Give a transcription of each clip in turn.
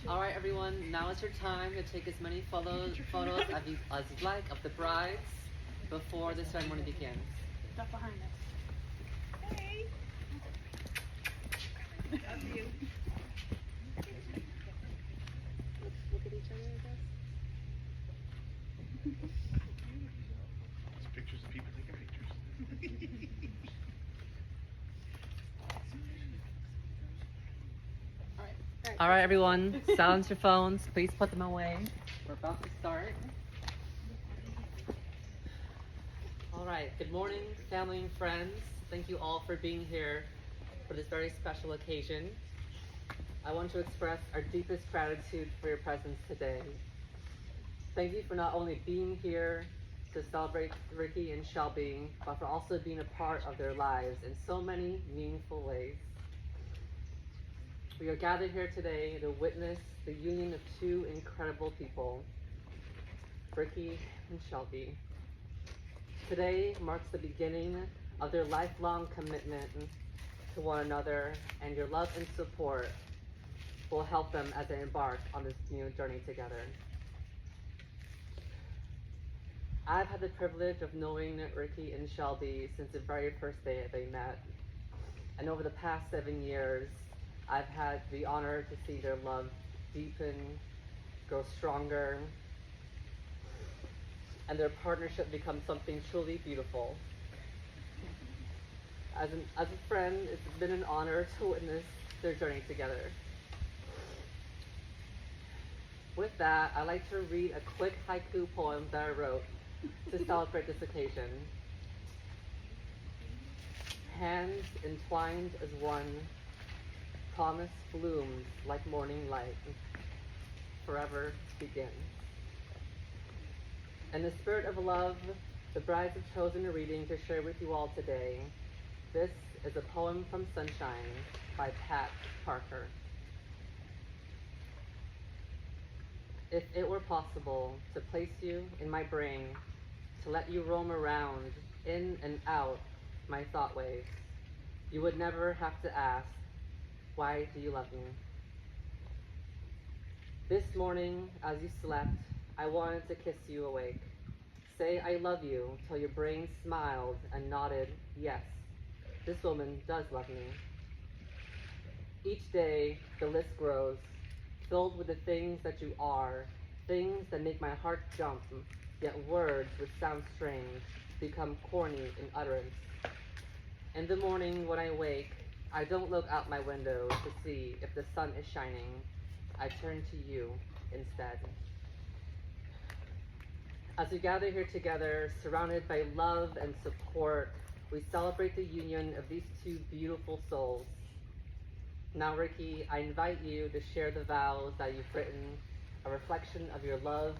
All right, everyone, now is your time to take as many photos as you'd like of the brides before the ceremony begins. Stuff behind us. Hey. Love you. Look at each other, I guess. There's pictures of people taking pictures. All right, everyone, silence your phones. Please put them away. We're about to start. All right, good morning, family and friends. Thank you all for being here for this very special occasion. I want to express our deepest gratitude for your presence today. Thank you for not only being here to celebrate Ricky and Shelby, but for also being a part of their lives in so many meaningful ways. We are gathered here today to witness the union of two incredible people, Ricky and Shelby. Today marks the beginning of their lifelong commitment to one another, and your love and support will help them as they embark on this new journey together. I've had the privilege of knowing Ricky and Shelby since the very first day that they met. And over the past 7 years, I've had the honor to see their love deepen, grow stronger, and their partnership become something truly beautiful. As a friend, it's been an honor to witness their journey together. With that, I'd like to read a quick haiku poem that I wrote to celebrate this occasion. Hands entwined as one, promise blooms like morning light, forever begins. In the spirit of love, the brides have chosen a reading to share with you all today. This is a poem from Sunshine by Pat Parker. If it were possible to place you in my brain, to let you roam around, in and out my thought waves, you would never have to ask, why do you love me? This morning, as you slept, I wanted to kiss you awake. Say I love you till your brain smiled and nodded, yes, this woman does love me. Each day, the list grows, filled with the things that you are, things that make my heart jump, yet words which sound strange become corny in utterance. In the morning when I wake, I don't look out my window to see if the sun is shining. I turn to you instead. As we gather here together, surrounded by love and support, we celebrate the union of these two beautiful souls. Now, Ricky, I invite you to share the vows that you've written, a reflection of your love,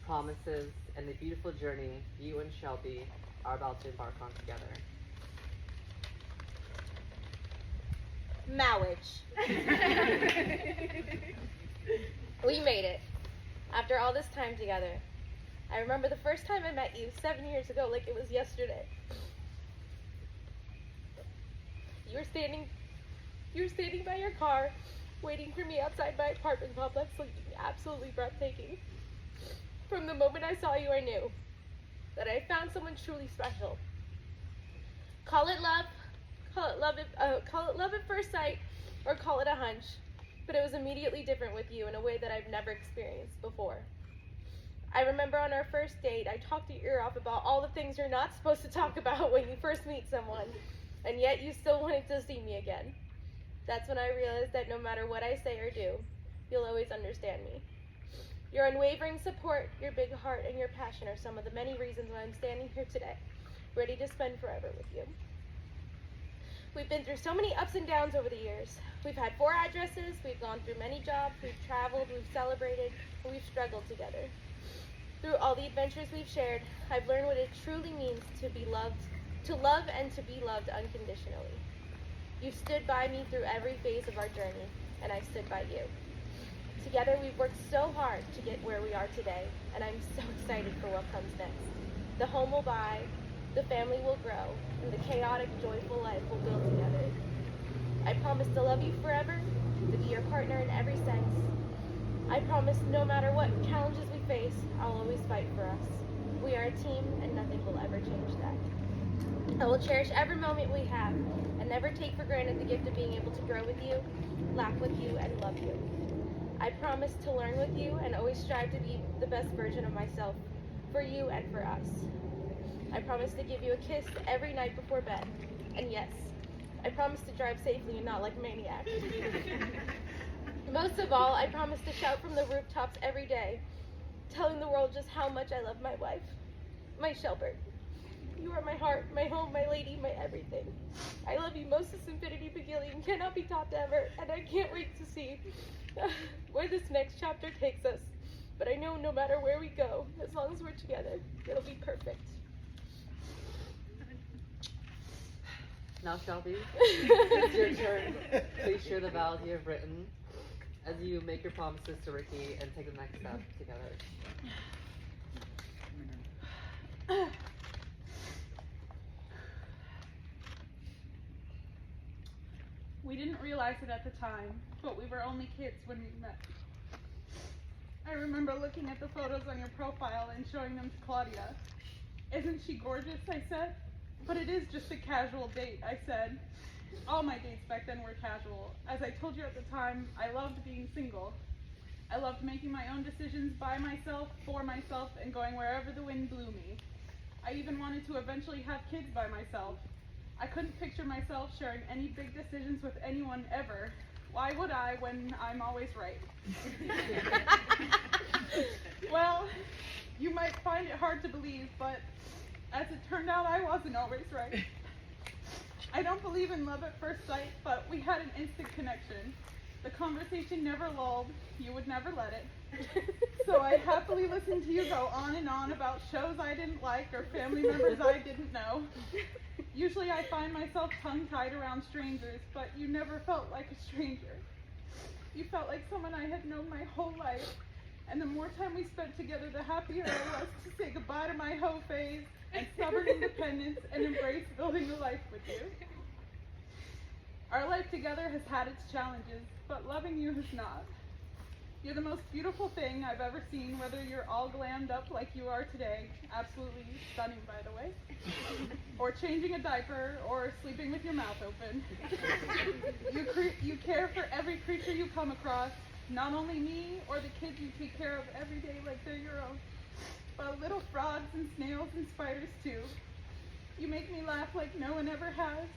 promises, and the beautiful journey you and Shelby are about to embark on together. Marriage. We made it. After all this time together. I remember the first time I met you 7 years ago like it was yesterday. You were standing by your car, waiting for me outside my apartment complex, looking absolutely breathtaking. From the moment I saw you, I knew that I found someone truly special. Call it love at first sight, or call it a hunch, but it was immediately different with you in a way that I've never experienced before. I remember on our first date, I talked your ear off about all the things you're not supposed to talk about when you first meet someone, and yet you still wanted to see me again. That's when I realized that no matter what I say or do, you'll always understand me. Your unwavering support, your big heart, and your passion are some of the many reasons why I'm standing here today, ready to spend forever with you. We've been through so many ups and downs over the years. We've had 4 addresses, we've gone through many jobs, we've traveled, we've celebrated, and we've struggled together. Through all the adventures we've shared, I've learned what it truly means to be loved, to love and to be loved unconditionally. You've stood by me through every phase of our journey, and I've stood by you. Together we've worked so hard to get where we are today, and I'm so excited for what comes next. The home will buy, the family will grow, and the chaotic, joyful life we'll build together. I promise to love you forever, to be your partner in every sense. I promise no matter what challenges we face, I'll always fight for us. We are a team and nothing will ever change that. I will cherish every moment we have and never take for granted the gift of being able to grow with you, laugh with you, and love you. I promise to learn with you and always strive to be the best version of myself for you and for us. I promise to give you a kiss every night before bed. And yes, I promise to drive safely and not like a maniac. Most of all, I promise to shout from the rooftops every day, telling the world just how much I love my wife, my Shelbert. You are my heart, my home, my lady, my everything. I love you most as infinity begillion cannot be topped ever, and I can't wait to see where this next chapter takes us. But I know no matter where we go, as long as we're together, it'll be perfect. Now, Shelby, it's your turn. Please share the vows you have written as you make your promises to Ricky and take the next step together. We didn't realize it at the time, but we were only kids when we met. I remember looking at the photos on your profile and showing them to Claudia. Isn't she gorgeous, I said. But it is just a casual date, I said. All my dates back then were casual. As I told you at the time, I loved being single. I loved making my own decisions by myself, for myself, and going wherever the wind blew me. I even wanted to eventually have kids by myself. I couldn't picture myself sharing any big decisions with anyone ever. Why would I when I'm always right? Well, you might find it hard to believe, but as it turned out, I wasn't always right. I don't believe in love at first sight, but we had an instant connection. The conversation never lulled. You would never let it. So I happily listened to you go on and on about shows I didn't like or family members I didn't know. Usually I find myself tongue-tied around strangers, but you never felt like a stranger. You felt like someone I had known my whole life, and the more time we spent together, the happier I was to say goodbye to my hoe phase and stubborn independence and embrace building a life with you. Our life together has had its challenges, but loving you has not. You're the most beautiful thing I've ever seen, whether you're all glammed up like you are today, absolutely stunning by the way, or changing a diaper, or sleeping with your mouth open. You care for every creature you come across, not only me or the kids you take care of every day like they're your own, but little frogs and snails and spiders too. You make me laugh like no one ever has,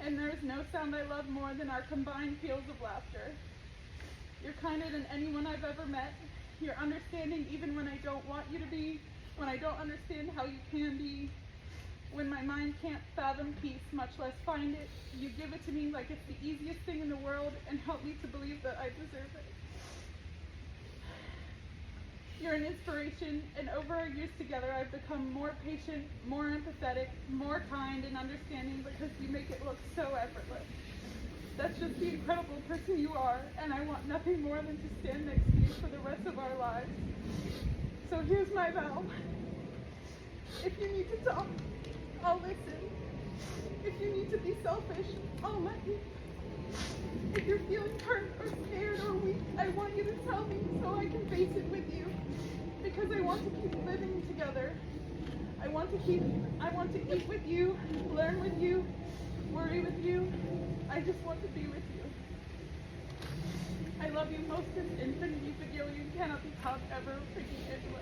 and there is no sound I love more than our combined peals of laughter. You're kinder than anyone I've ever met. You're understanding even when I don't want you to be, when I don't understand how you can be, when my mind can't fathom peace, much less find it. You give it to me like it's the easiest thing in the world and help me to believe that I deserve it. You're an inspiration, and over our years together I've become more patient, more empathetic, more kind and understanding because you make it look so effortless. That's just the incredible person you are, and I want nothing more than to stand next to you for the rest of our lives. So here's my vow. If you need to talk, I'll listen. If you need to be selfish, I'll let you. If you're feeling hurt or scared or weak, I want you to tell me so I can face it with you. Because I want to keep living together. I want to eat with you, learn with you, worry with you. I just want to be with you. I love you most as infinity begillion cannot be topped ever, Ricky Angela.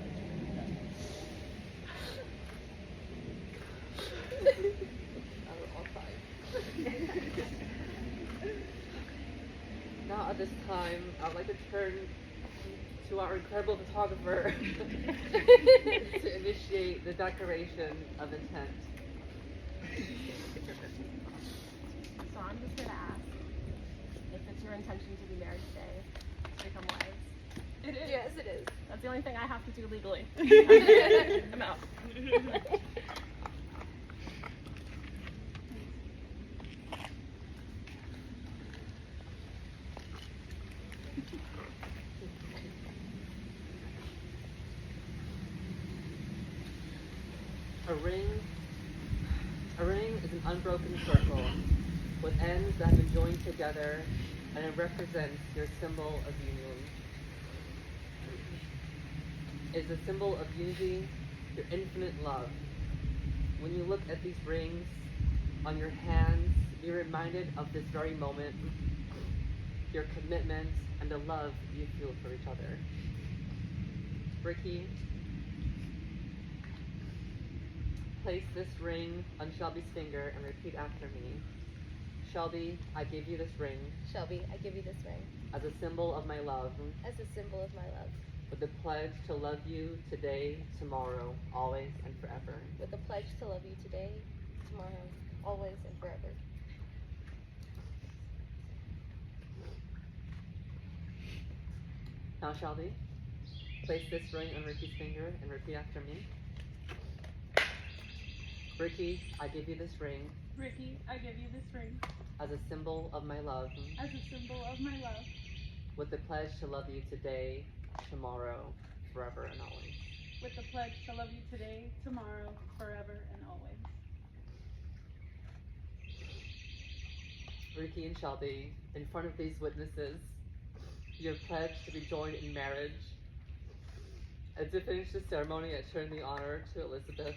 Now at this time, I would like to turn to our incredible photographer to initiate the declaration of intent. So I'm just going to ask if it's your intention to be married today, to become wives. It is. Yes, it is. That's the only thing I have to do legally. I'm out. A ring is an unbroken circle with ends that have been joined together and it represents your symbol of union. It is a symbol of unity, your infinite love. When you look at these rings on your hands, you're reminded of this very moment, your commitment, and the love you feel for each other. Ricky, place this ring on Shelby's finger and repeat after me. Shelby, I give you this ring Shelby, I give you this ring as a symbol of my love, as a symbol of my love, with the pledge to love you today, tomorrow, always, and forever. with the pledge to love you today, tomorrow, always, and forever. Now, Shelby, place this ring on Ricky's finger and repeat after me. Ricky, I give you this ring Ricky, I give you this ring as a symbol of my love, as a symbol of my love, with the pledge to love you today, tomorrow, forever, and always. with the pledge to love you today, tomorrow, forever, and always. Ricky and Shelby, in front of these witnesses, you have pledged to be joined in marriage. And to finish the ceremony, I turn the honor to Elizabeth.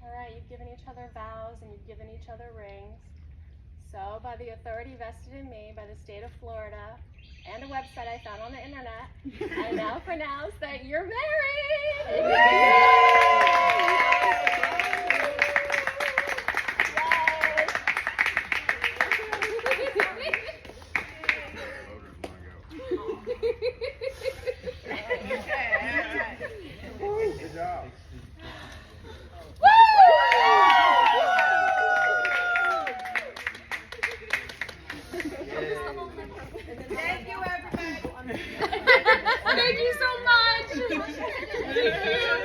All right, you've given each other vows and you've given each other rings. So, by the authority vested in me by the state of Florida and a website I found on the internet, I now pronounce that you're Good job. Thank you, everybody. Thank you so much. Thank you.